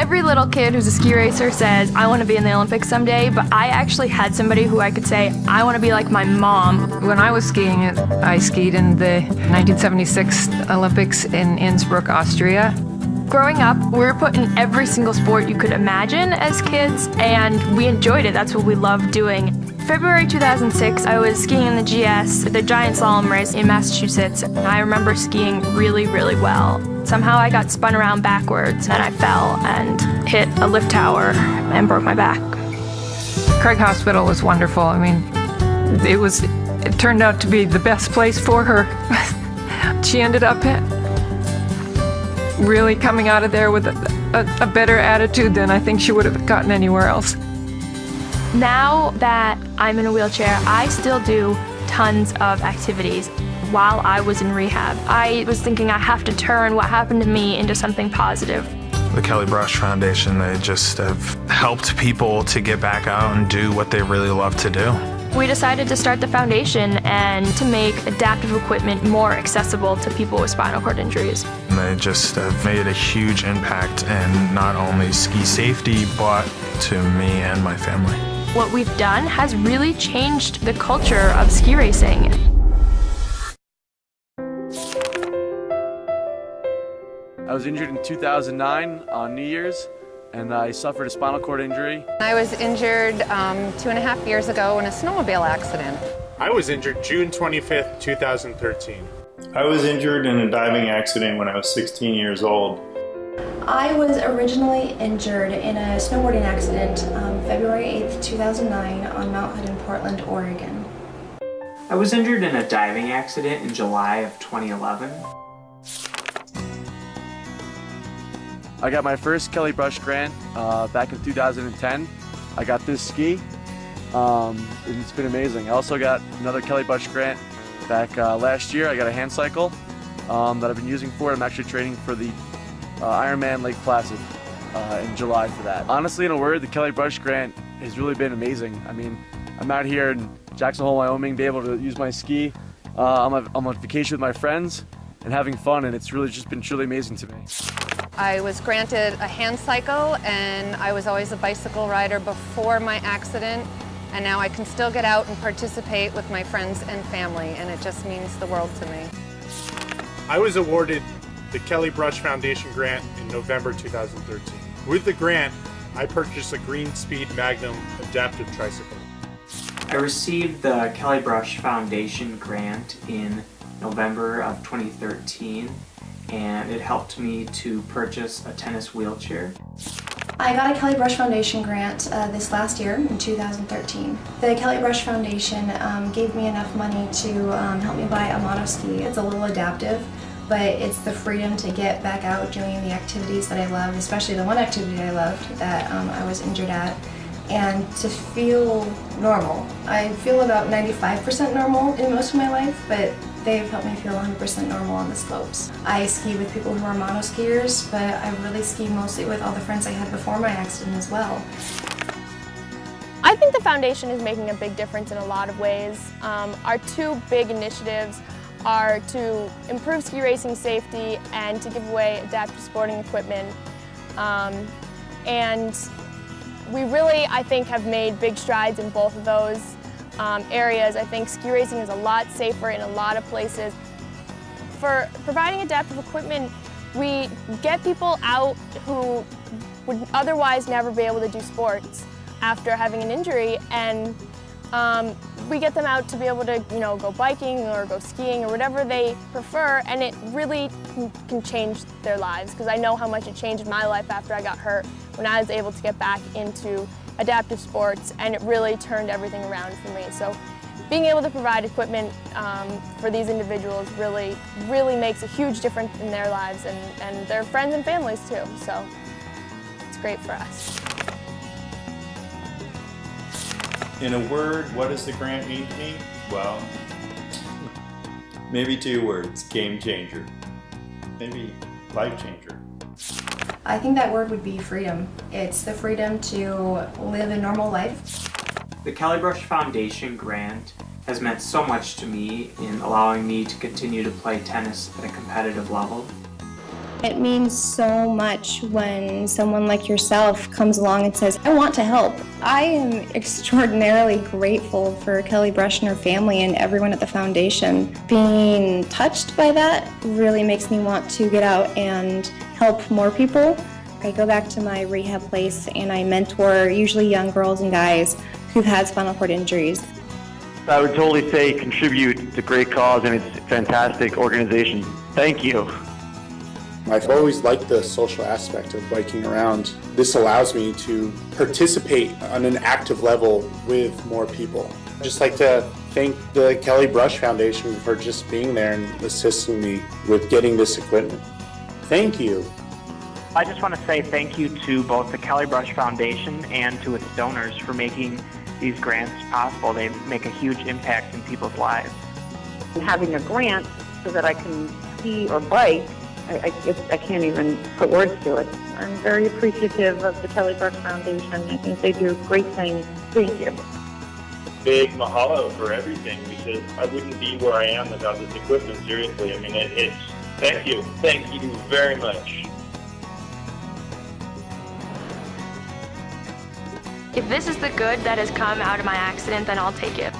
Every little kid who's a ski racer says, I want to be in the Olympics someday, but I actually had somebody who I could say, I want to be like my mom. When I was skiing, I skied in the 1976 Olympics in Innsbruck, Austria. Growing up, we were put in every single sport you could imagine as kids, and we enjoyed it. That's what we loved doing. February 2006, I was skiing in the GS, the giant slalom race in Massachusetts, and I remember skiing really, really well. Somehow I got spun around backwards, and I fell and hit a lift tower and broke my back. Craig Hospital was wonderful. I mean, it turned out to be the best place for her. She ended up really coming out of there with a better attitude than I think she would have gotten anywhere else. Now that I'm in a wheelchair, I still do tons of activities. While I was in rehab, I was thinking I have to turn what happened to me into something positive. The Kelly Brush Foundation, they just have helped people to get back out and do what they really love to do. We decided to start the foundation and to make adaptive equipment more accessible to people with spinal cord injuries. And they just have made a huge impact in not only ski safety, but to me and my family. What we've done has really changed the culture of ski racing. I was injured in 2009 on New Year's, and I suffered a spinal cord injury. I was injured 2.5 years ago in a snowmobile accident. I was injured June 25th, 2013. I was injured in a diving accident when I was 16 years old. I was originally injured in a snowboarding accident February 8th, 2009 on Mount Hood in Portland, Oregon. I was injured in a diving accident in July of 2011. I got my first Kelly Brush grant back in 2010. I got this ski, and it's been amazing. I also got another Kelly Brush grant back last year. I got a hand cycle that I've been using for it. I'm actually training for the Ironman Lake Placid in July for that. Honestly, in a word, the Kelly Brush grant has really been amazing. I mean, I'm out here in Jackson Hole, Wyoming, be able to use my ski. I'm on vacation with my friends and having fun, and it's really just been truly amazing to me. I was granted a hand cycle, and I was always a bicycle rider before my accident, and now I can still get out and participate with my friends and family, and it just means the world to me. I was awarded the Kelly Brush Foundation grant in November 2013. With the grant, I purchased a Green Speed Magnum adaptive tricycle. I received the Kelly Brush Foundation grant in November of 2013, and it helped me to purchase a tennis wheelchair. I got a Kelly Brush Foundation grant this last year in 2013. The Kelly Brush Foundation gave me enough money to help me buy a monoski. It's a little adaptive, but it's the freedom to get back out doing the activities that I love, especially the one activity I loved that I was injured at, and to feel normal. I feel about 95% normal in most of my life, but they've helped me feel 100% normal on the slopes. I ski with people who are monoskiers, but I really ski mostly with all the friends I had before my accident as well. I think the foundation is making a big difference in a lot of ways. Our two big initiatives are to improve ski racing safety and to give away adaptive sporting equipment. And we really, I think, have made big strides in both of those areas. I think ski racing is a lot safer in a lot of places. For providing adaptive equipment, we get people out who would otherwise never be able to do sports after having an injury, and we get them out to be able to, go biking or go skiing or whatever they prefer, and it really can change their lives, because I know how much it changed my life after I got hurt when I was able to get back into adaptive sports, and it really turned everything around for me. So being able to provide equipment for these individuals really, really makes a huge difference in their lives and their friends and families too. So it's great for us. In a word, what does the grant mean to me? Well, maybe 2 words: game changer. Maybe life changer. I think that word would be freedom. It's the freedom to live a normal life. The Kelly Brush Foundation grant has meant so much to me in allowing me to continue to play tennis at a competitive level. It means so much when someone like yourself comes along and says, I want to help. I am extraordinarily grateful for Kelly Brush and her family and everyone at the foundation. Being touched by that really makes me want to get out and help more people. I go back to my rehab place and I mentor usually young girls and guys who've had spinal cord injuries. I would totally say contribute. It's a great cause and it's a fantastic organization. Thank you. I've always liked the social aspect of biking around. This allows me to participate on an active level with more people. I'd just like to thank the Kelly Brush Foundation for just being there and assisting me with getting this equipment. Thank you. I just want to say thank you to both the Kelly Brush Foundation and to its donors for making these grants possible. They make a huge impact in people's lives. Having a grant so that I can ski or bike, I can't even put words to it. I'm very appreciative of the Kelly Brush Foundation. I think they do great things. Thank you. Big mahalo for everything, because I wouldn't be where I am without this equipment, seriously. I mean, it's thank you. Thank you very much. If this is the good that has come out of my accident, then I'll take it.